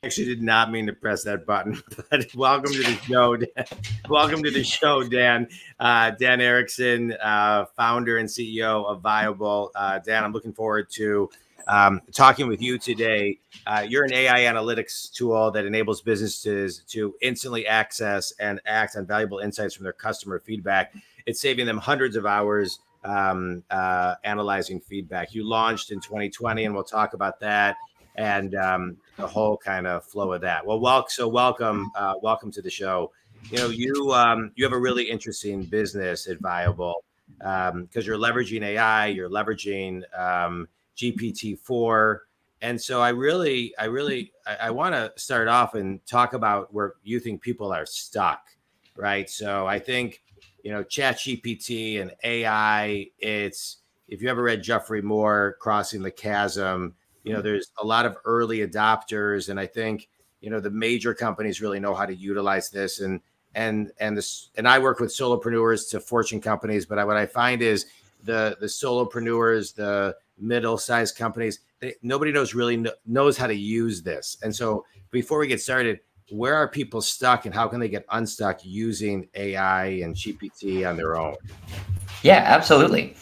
actually did not mean to press that button, but welcome to the show, Dan. Welcome to the show, Dan. Dan Erickson, founder and CEO of Viable. Dan, I'm looking forward to talking with you today. You're an AI analytics tool that enables businesses to instantly access and act on valuable insights from their customer feedback. It's saving them hundreds of hours analyzing feedback. You launched in 2020, and we'll talk about that and the whole kind of flow of that. Well, welcome to the show. You know, you have a really interesting business at Viable because you're leveraging AI, you're leveraging GPT-4. And so I want to start off and talk about where you think people are stuck, right? So I think, you know, ChatGPT and AI, it's, if you ever read Jeffrey Moore, Crossing the Chasm, you know, there's a lot of early adopters. And I think, you know, the major companies really know how to utilize this. And I work with solopreneurs to Fortune companies, but what I find is the solopreneurs, the middle-sized companies, nobody knows how to use this. And so before we get started, where are people stuck and how can they get unstuck using AI and GPT on their own? Yeah, absolutely.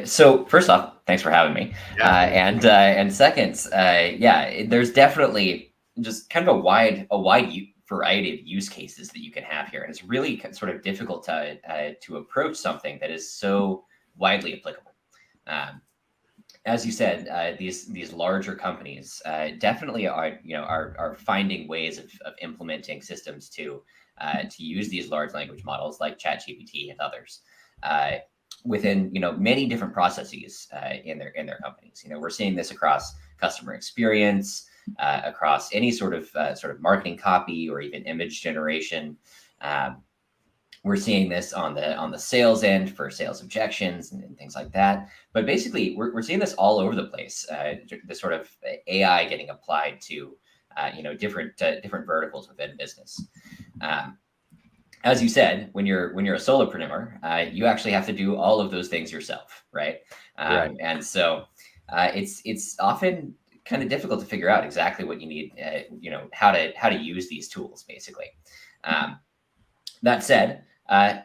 So first off, thanks for having me. Yeah. And second, there's definitely just kind of a wide variety of use cases that you can have here, and it's really sort of difficult to approach something that is so widely applicable. As you said, these larger companies definitely are finding ways of implementing systems to use these large language models like ChatGPT and others within many different processes in their companies. We're seeing this across customer experience, across any sort of marketing copy or even image generation. We're seeing this on the sales end for sales objections and things like that. But basically, we're seeing this all over the place. The sort of AI getting applied to different verticals within business. As you said, when you're a solopreneur, you actually have to do all of those things yourself, right? Right. And so it's often kind of difficult to figure out exactly what you need, how to use these tools, basically. That said, I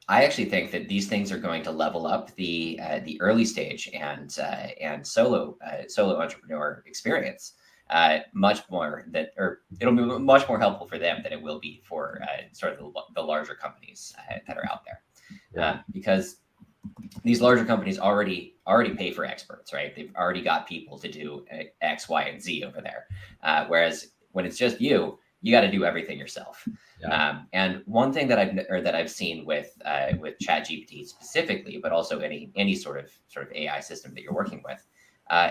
actually think that these things are going to level up the early stage and solo entrepreneur experience much more it'll be much more helpful for them than it will be for sort of the larger companies that are out there. Yeah. Because these larger companies already pay for experts, right? They've already got people to do X, Y, and Z over there. Whereas when it's just you got to do everything yourself. Yeah. And one thing that I've seen with ChatGPT specifically, but also any sort of AI system that you're working with,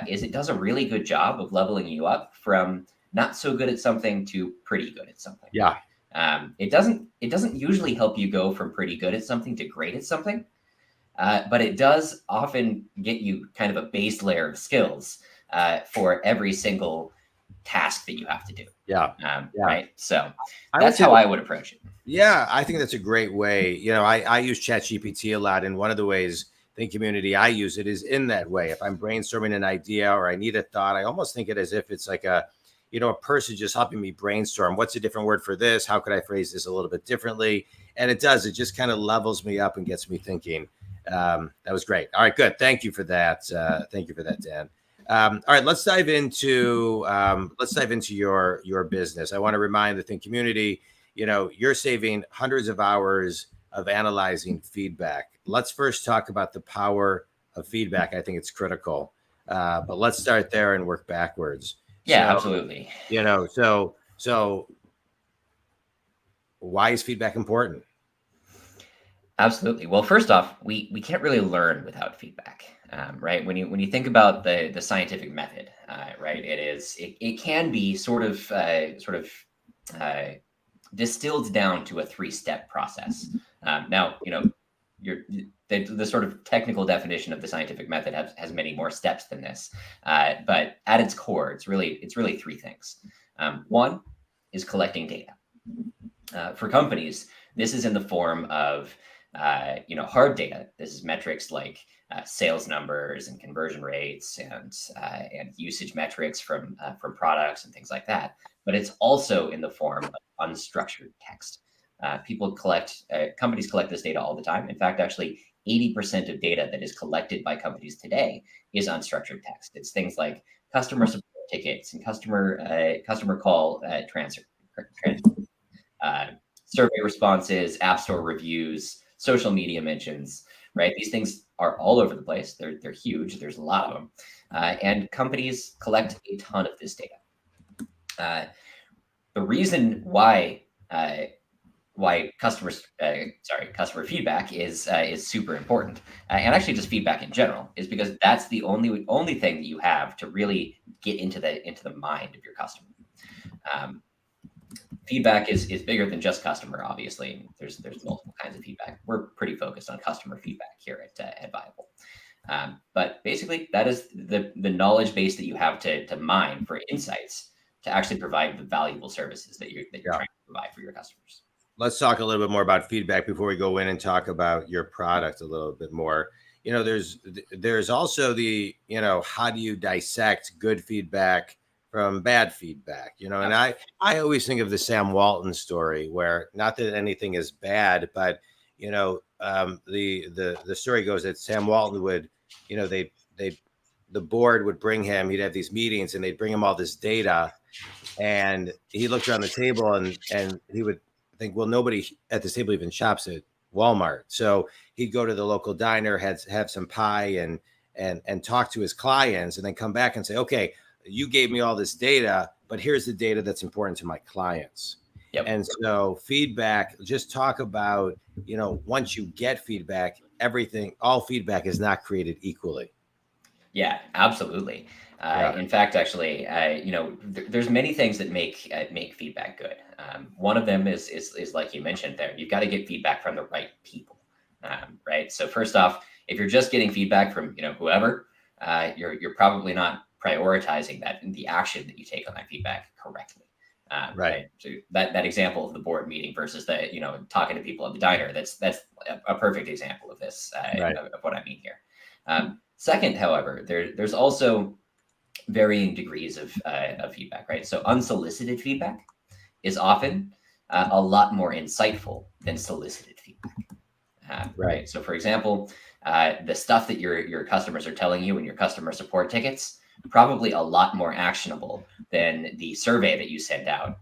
is it does a really good job of leveling you up from not so good at something to pretty good at something. Yeah. It doesn't usually help you go from pretty good at something to great at something, but it does often get you kind of a base layer of skills for every single task that you have to do. Yeah. Right. So that's how I would approach it. Yeah, I think that's a great way. I use ChatGPT a lot, and one of the ways the community I use it is in that way. If I'm brainstorming an idea or I need a thought, I almost think it as if it's like a person just helping me brainstorm. What's a different word for this? How could I phrase this a little bit differently? And it does. It just kind of levels me up and gets me thinking. That was great. All right, good. Thank you for that. Thank you for that, Dan. All right, let's dive into your business. I want to remind the Think community, you're saving hundreds of hours of analyzing feedback. Let's first talk about the power of feedback. I think it's critical, but let's start there and work backwards. Yeah, absolutely. So why is feedback important? Absolutely. Well, first off, we can't really learn without feedback, right? When you think about the scientific method, right, it can be sort of distilled down to a 3-step process. Now, the sort of technical definition of the scientific method has many more steps than this, but at its core, it's really 3 things. One is collecting data. For companies, this is in the form of hard data. This is metrics like sales numbers and conversion rates and usage metrics from products and things like that. But it's also in the form of unstructured text. Companies collect this data all the time. In fact, actually, 80% of data that is collected by companies today is unstructured text. It's things like customer support tickets and customer call transfer, survey responses, app store reviews, social media mentions, right? These things are all over the place. They're huge. There's a lot of them. And companies collect a ton of this data. The reason why customer feedback is super important, and actually just feedback in general, is because that's the only thing that you have to really get into the mind of your customer. Feedback is bigger than just customer. Obviously, there's multiple kinds of feedback. We're pretty focused on customer feedback here at Viable. But basically, that is the knowledge base that you have to mine for insights to actually provide the valuable services that you're trying to provide for your customers. Let's talk a little bit more about feedback before we go in and talk about your product a little bit more. There's also the, how do you dissect good feedback from bad feedback, and I always think of the Sam Walton story, where not that anything is bad, but, the story goes that Sam Walton would, the board would bring him, he'd have these meetings and they'd bring him all this data, and he looked around the table and he would think, well, nobody at this table even shops at Walmart. So he'd go to the local diner, have some pie and talk to his clients, and then come back and say, okay, you gave me all this data, but here's the data that's important to my clients. Yep. And so feedback, just talk about, once you get feedback, all feedback is not created equally. Yeah, absolutely. In fact, actually, there's many things that make feedback good. One of them is like you mentioned there, you've got to get feedback from the right people, right? So first off, if you're just getting feedback from whoever, you're probably not prioritizing the action that you take on that feedback correctly. Right. So that example of the board meeting versus talking to people at the diner, that's a perfect example of this, of what I mean here. Second, however, there's also varying degrees of feedback, right? So unsolicited feedback is often a lot more insightful than solicited feedback. Right. So, for example, the stuff that your customers are telling you in your customer support tickets, probably a lot more actionable than the survey that you send out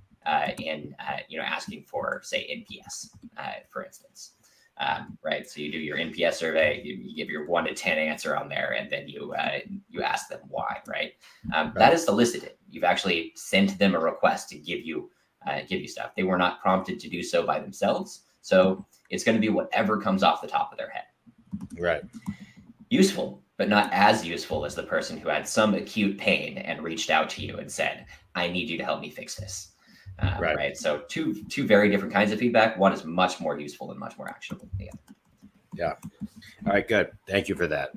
in asking for, say, NPS, for instance. Right. So you do your NPS survey, you give your 1 to 10 answer on there, and then you ask them why. Right. That is solicited. You've actually sent them a request to give you stuff. They were not prompted to do so by themselves. So it's going to be whatever comes off the top of their head. Right. Useful, but not as useful as the person who had some acute pain and reached out to you and said, I need you to help me fix this. Right. So two very different kinds of feedback. One is much more useful and much more actionable than the other. Yeah. All right, good. Thank you for that.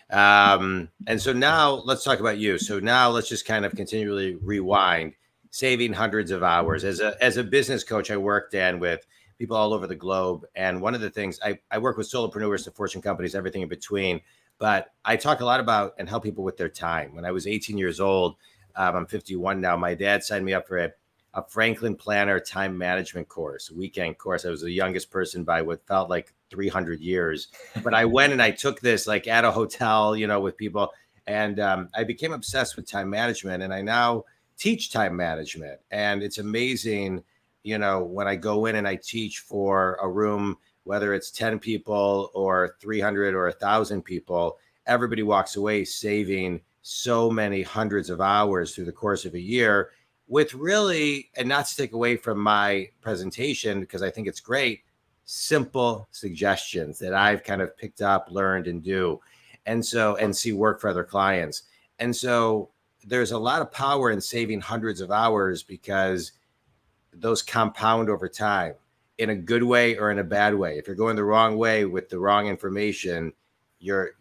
And so now let's talk about you. So now let's just kind of continually rewind, saving hundreds of hours. As a business coach, I work, Dan, with people all over the globe. And one of the things I work with solopreneurs to Fortune companies, everything in between. But I talk a lot about and help people with their time. When I was 18 years old, I'm 51 now. My dad signed me up for a Franklin Planner time management course, weekend course. I was the youngest person by what felt like 300 years. But I went and I took this like at a hotel, with people. And I became obsessed with time management. And I now teach time management. And it's amazing, when I go in and I teach for a room, whether it's 10 people or 300 or 1,000 people, everybody walks away saving so many hundreds of hours through the course of a year with really, and not to take away from my presentation, because I think it's great, simple suggestions that I've kind of picked up, learned, and do. And see work for other clients. And so there's a lot of power in saving hundreds of hours because those compound over time in a good way or in a bad way. If you're going the wrong way with the wrong information, you're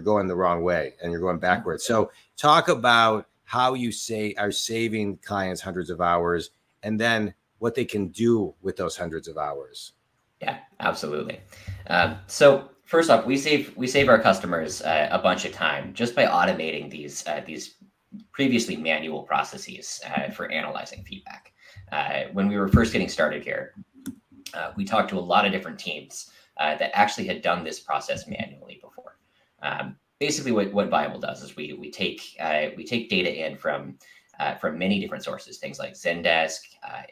going the wrong way and you're going backwards. So talk about how you are saving clients hundreds of hours and then what they can do with those hundreds of hours. Yeah, absolutely. So first off, we save our customers a bunch of time just by automating these previously manual processes for analyzing feedback. When we were first getting started here, we talked to a lot of different teams that actually had done this process manually before. Basically, what Viable does is we take data in from many different sources, things like Zendesk,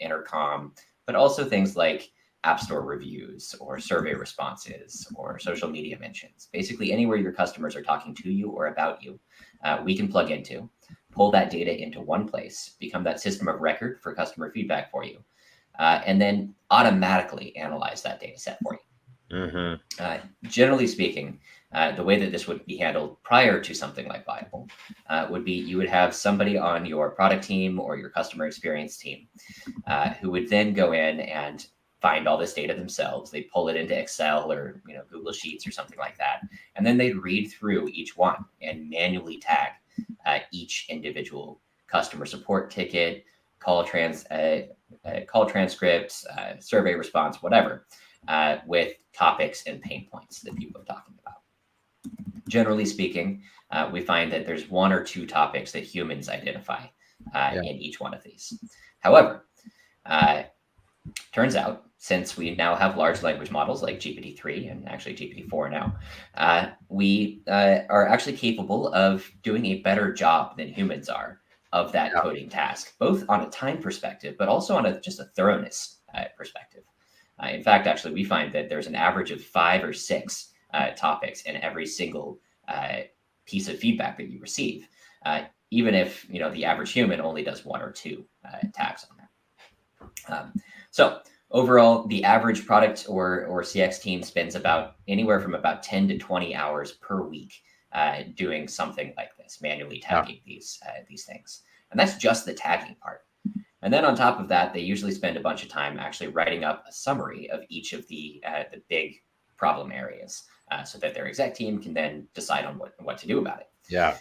Intercom, but also things like App Store reviews or survey responses or social media mentions. Basically, anywhere your customers are talking to you or about you, we can plug into, pull that data into one place, become that system of record for customer feedback for you, and then automatically analyze that data set for you. Generally speaking, the way that this would be handled prior to something like Viable would be you would have somebody on your product team or your customer experience team who would then go in and find all this data themselves. They pull it into Excel or Google Sheets or something like that, and then they'd read through each one and manually tag each individual customer support ticket, call transcripts, survey response, whatever, with topics and pain points that people are talking about. Generally speaking, we find that there's one or two topics that humans identify in each one of these. However, turns out, since we now have large language models like GPT-3 and actually GPT-4 now, we are actually capable of doing a better job than humans are of that coding task, both on a time perspective, but also on just a thoroughness perspective. In fact, actually, we find that there's an average of 5 or 6 topics in every single piece of feedback that you receive, even if the average human only does 1 or 2 tags on there. So overall, the average product or CX team spends anywhere from about 10 to 20 hours per week doing something like this, manually tagging these things, and that's just the tagging part. And then on top of that, they usually spend a bunch of time actually writing up a summary of each of the big problem areas, so that their exec team can then decide on what to do about it. Yeah.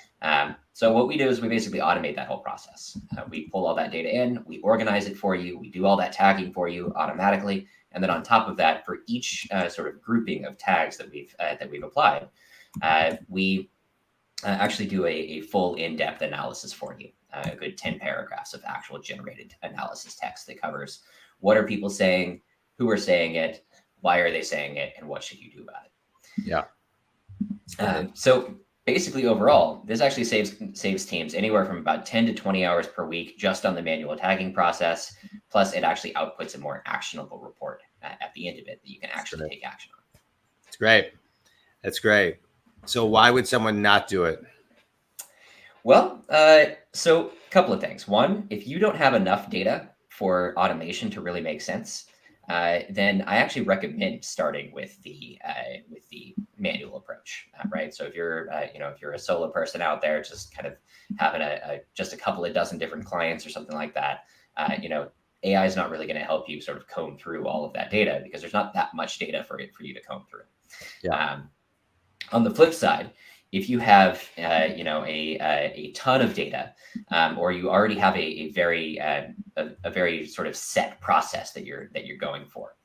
So what we do is we basically automate that whole process. We pull all that data in, we organize it for you, we do all that tagging for you automatically, and then on top of that, for each sort of grouping of tags that we've applied, we actually do a full in-depth analysis for you. A good 10 paragraphs of actual generated analysis text that covers what are people saying, who are saying it, why are they saying it, and what should you do about it. Yeah. So basically, overall, this actually saves teams anywhere from about 10 to 20 hours per week just on the manual tagging process. Plus, it actually outputs a more actionable report at the end of it that you can actually take action on. That's great. That's great. So why would someone not do it? Well, so a couple of things. One, if you don't have enough data for automation to really make sense, then I actually recommend starting with the manual approach, right? So if you're a solo person out there, just kind of having just a couple of dozen different clients or something like that, AI is not really going to help you sort of comb through all of that data because there's not that much data for you to comb through. Yeah. On the flip side, if you have a ton of data, or you already have a very sort of set process that you're going for,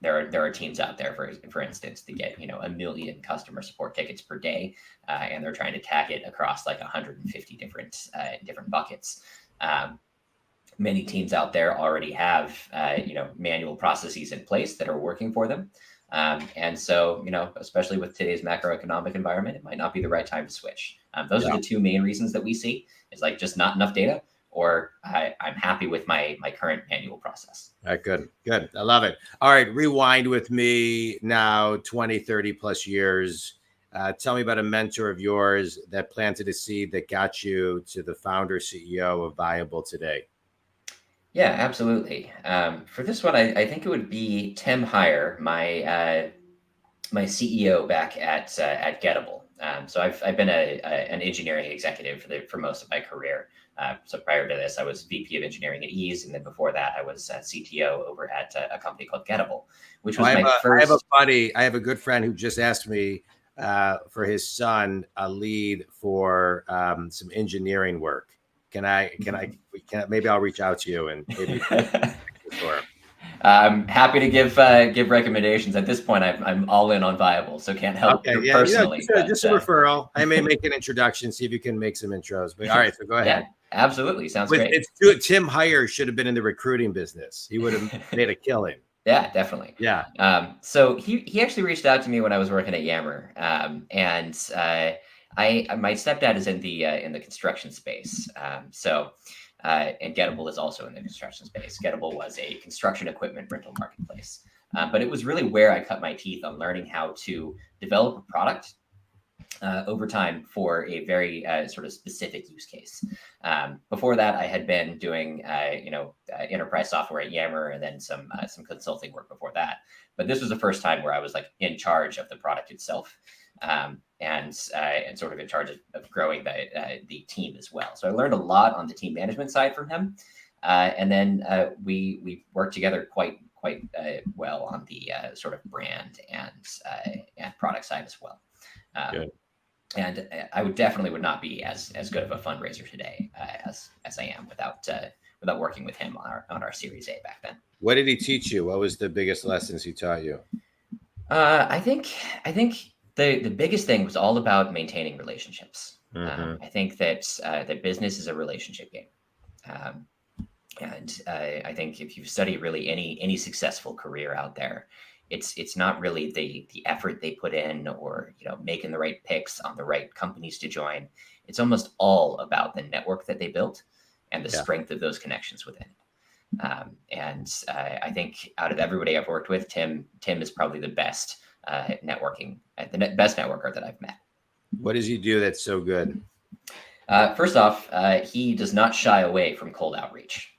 there are teams out there, for instance, that get 1 million customer support tickets per day, and they're trying to tag it across like 150 different buckets. Many teams out there already have manual processes in place that are working for them. And so, especially with today's macroeconomic environment, it might not be the right time to switch. Those are the two main reasons that we see is like just not enough data, or I'm happy with my current manual process. All right, good. I love it. All right. Rewind with me now, 20, 30 plus years. Tell me about a mentor of yours that planted a seed that got you to the founder CEO of Viable today. Yeah, absolutely. For this one, I think it would be Tim Heyer, my CEO back at Gettable. So I've been an engineering executive for most of my career. So prior to this, I was VP of engineering at Ease, and then before that, I was CTO over at a company called Gettable, which was my first. I have a good friend who just asked me for his son a lead for some engineering work. Can maybe I'll reach out to you and maybe for him. I'm happy to give recommendations. At this point, I'm all in on Viable, so can't help Okay, yeah, personally. just a referral. I may make an introduction, see if you can make some intros. But all right, so go ahead. Yeah, absolutely, sounds great. It's good. Tim Heyer should have been in the recruiting business. He would have made a killing. Yeah, definitely. Yeah. So he actually reached out to me when I was working at Yammer, and my stepdad is in the construction space. And Gettable is also in the construction space. Gettable was a construction equipment rental marketplace, but it was really where I cut my teeth on learning how to develop a product over time for a very sort of specific use case. Before that, I had been doing enterprise software at Yammer, and then some consulting work before that. But this was the first time where I was like in charge of the product itself, and sort of in charge of growing the team as well. So I learned a lot on the team management side from him, and then we worked together quite well on the sort of brand and product side as well. And I would not be as good of a fundraiser today as I am without working with him on our Series A back then. What did he teach you? What was the biggest lessons he taught you? I think the biggest thing was all about maintaining relationships. I think that business is a relationship game, and I think if you study really any successful career out there, it's not really the effort they put in, or making the right picks on the right companies to join. It's almost all about the network that they built and the strength of those connections within it. And I think out of everybody I've worked with, Tim is probably the best networker that I've met. What does he do that's so good? First off, he does not shy away from cold outreach.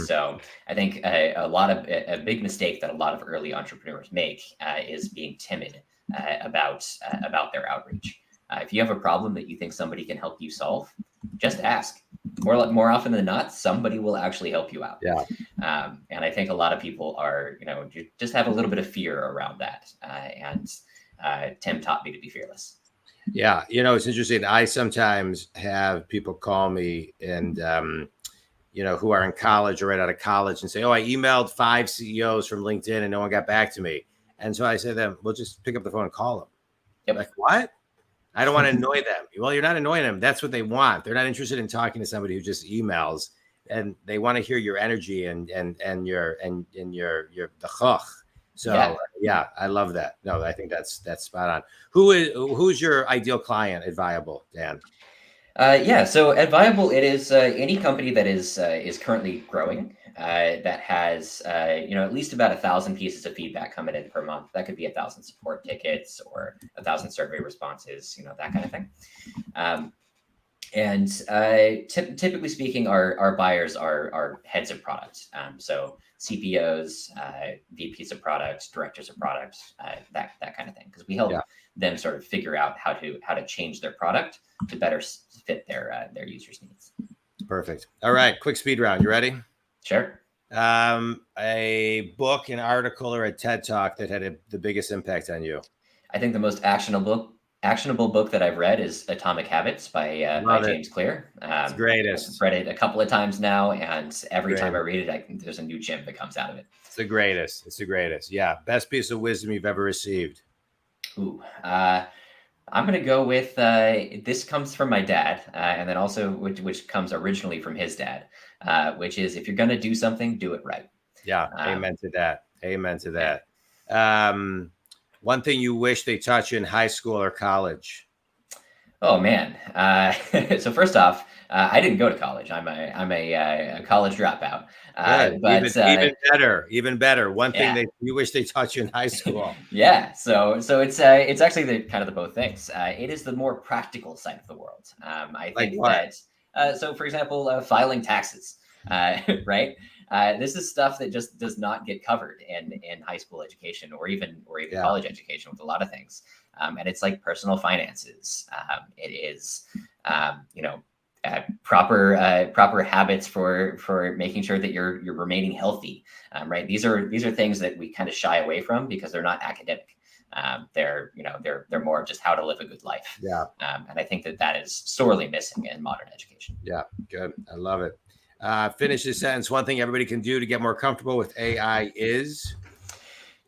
So I think a big mistake that a lot of early entrepreneurs make is being timid about their outreach. If you have a problem that you think somebody can help you solve, just ask. More often than not, somebody will actually help you out. Yeah. And I think a lot of people are, just have a little bit of fear around that. And Tim taught me to be fearless. Yeah. It's interesting. I sometimes have people call me and, who are in college or right out of college and say, "Oh, I emailed 5 CEOs from LinkedIn and no one got back to me." And so I say to them, "Well, just pick up the phone and call them." Yep. Like, what? I don't want to annoy them. Well, you're not annoying them. That's what they want. They're not interested in talking to somebody who just emails, and they want to hear your energy and your the chach. So yeah, I love that. No, I think that's spot on. Who's your ideal client at Viable, Dan? So at Viable, it is any company that is currently growing, that has at least about 1,000 pieces of feedback coming in per month. That could be 1,000 support tickets or 1,000 survey responses, that kind of thing. Typically speaking, our buyers are heads of product. So CPOs, VPs of product, directors of product, that kind of thing, because we help them sort of figure out how to change their product to better fit their users' needs. Perfect. All right, quick speed round. You ready? Sure. A book, an article, or a TED Talk that had the biggest impact on you? I think the most actionable book that I've read is Atomic Habits by James Clear. It's the greatest. I've read it a couple of times now, and every time I read it, there's a new gem that comes out of it. It's the greatest. It's the greatest. Yeah. Best piece of wisdom you've ever received? Ooh, I'm going to go with this comes from my dad, and then also which comes originally from his dad, which is, if you're going to do something, do it right. Yeah. Amen to that. Amen to that. One thing you wish they taught you in high school or college? Oh man. So first off, I didn't go to college. I'm a college dropout. But even better. One thing that you wish they taught you in high school. Yeah. So it's actually the both things. It is the more practical side of the world. I think that. So for example, filing taxes. Right. This is stuff that just does not get covered in high school education or even college education with a lot of things. And it's like personal finances. It is, proper habits for making sure that you're remaining healthy. Right. These are things that we kind of shy away from because they're not academic. They're more of just how to live a good life. Yeah. And I think that is sorely missing in modern education. Yeah. Good. I love it. Finish this sentence. One thing everybody can do to get more comfortable with AI is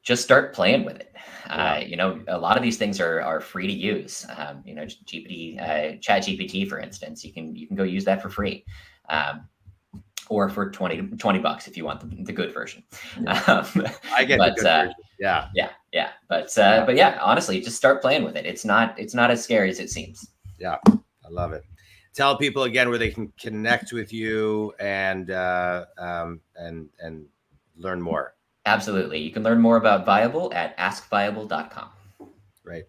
just start playing with it. Wow. A lot of these things are free to use. Chat GPT, for instance, you can go use that for free. Or for 20 bucks if you want the good version. I get the good version. Yeah. But yeah, honestly, just start playing with it. It's not as scary as it seems. Yeah, I love it. Tell people again where they can connect with you and learn more. Absolutely. You can learn more about Viable at askviable.com. Right.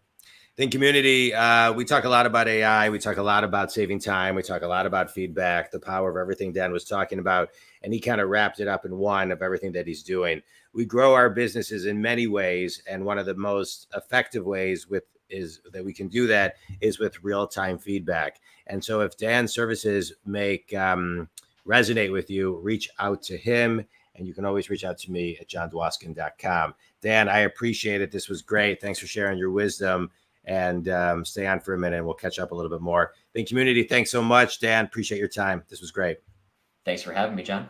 Think community, we talk a lot about AI. We talk a lot about saving time. We talk a lot about feedback, the power of everything Dan was talking about. And he kind of wrapped it up in one of everything that he's doing. We grow our businesses in many ways. And one of the most effective ways that we can do that is with real-time feedback. And so if Dan's services resonate with you, reach out to him. And you can always reach out to me at jondwoskin.com. Dan, I appreciate it. This was great. Thanks for sharing your wisdom. And stay on for a minute and we'll catch up a little bit more. Think community, thanks so much. Dan, appreciate your time. This was great. Thanks for having me, John.